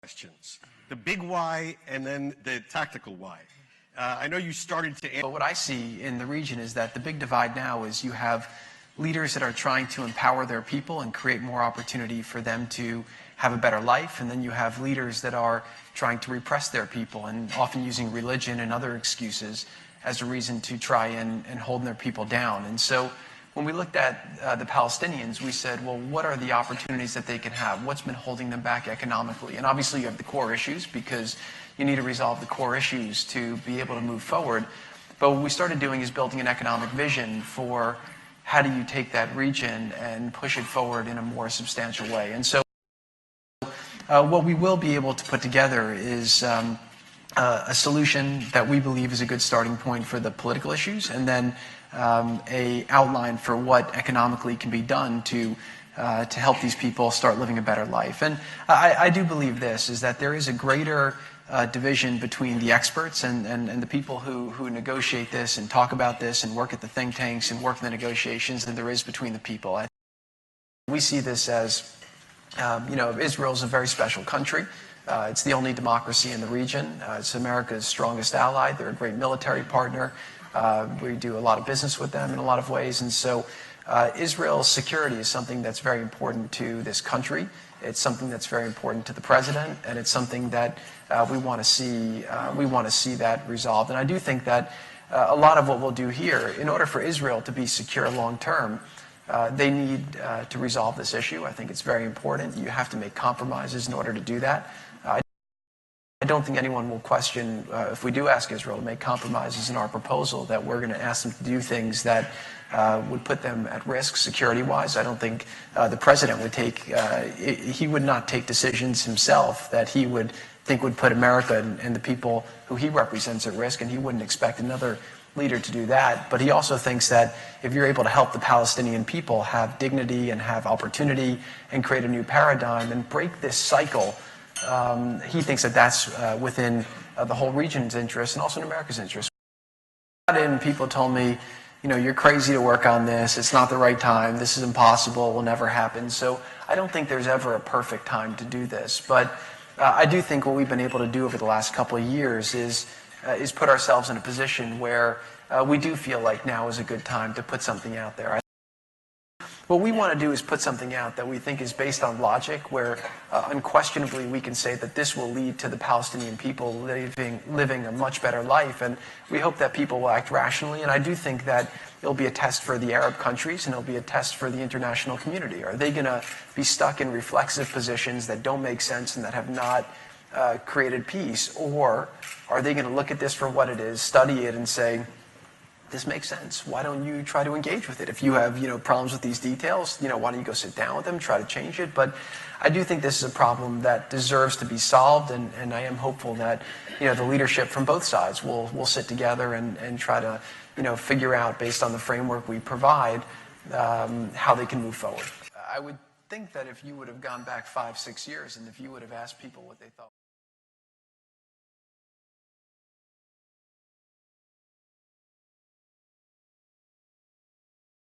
questions. The big why and then the tactical why. I know you started to answer. But what I see in the region is that the big divide now is you have leaders that are trying to empower their people and create more opportunity for them to have a better life, and then you have leaders that are trying to repress their people and often using religion and other excuses as a reason to try and hold their people down. And so when we looked at the Palestinians, we said, well, what are the opportunities that they can have? What's been holding them back economically? And obviously you have the core issues, because you need to resolve the core issues to be able to move forward. But what we started doing is building an economic vision for how do you take that region and push it forward in a more substantial way. And so what we will be able to put together is a solution that we believe is a good starting point for the political issues, and then a outline for what economically can be done to help these people start living a better life. And I do believe this, is that there is a greater division between the experts and the people who negotiate this and talk about this and work at the think tanks and work in the negotiations than there is between the people. We see this as, Israel's a very special country. It's the only democracy in the region. It's America's strongest ally. They're a great military partner. We do a lot of business with them in a lot of ways. And so Israel's security is something that's very important to this country. It's something that's very important to the president, and it's something that we want to see. We want to see that resolved. And I do think that a lot of what we'll do here, in order for Israel to be secure long term, they need to resolve this issue. I think it's very important. You have to make compromises in order to do that. I don't think anyone will question, if we do ask Israel to make compromises in our proposal, that we're going to ask them to do things that would put them at risk security-wise. I don't think the president would he would not take decisions himself that he would think would put America and the people who he represents at risk, and he wouldn't expect another leader to do that. But he also thinks that if you're able to help the Palestinian people have dignity and have opportunity and create a new paradigm and break this cycle, he thinks that that's within the whole region's interest and also in America's interest. And people told me, you're crazy to work on this. It's not the right time. This is impossible. It will never happen. So I don't think there's ever a perfect time to do this. But I do think what we've been able to do over the last couple of years is put ourselves in a position where we do feel like now is a good time to put something out there. What we want to do is put something out that we think is based on logic, where unquestionably we can say that this will lead to the Palestinian people living a much better life. And we hope that people will act rationally. And I do think that it'll be a test for the Arab countries, and it'll be a test for the international community. Are they going to be stuck in reflexive positions that don't make sense and that have not created peace? Or are they going to look at this for what it is, study it, and say, this makes sense. Why don't you try to engage with it? If you have, problems with these details, why don't you go sit down with them, try to change it? But I do think this is a problem that deserves to be solved, and I am hopeful that, the leadership from both sides will sit together and try to, figure out, based on the framework we provide, how they can move forward. I would think that if you would have gone back 5-6 years and if you would have asked people what they thought.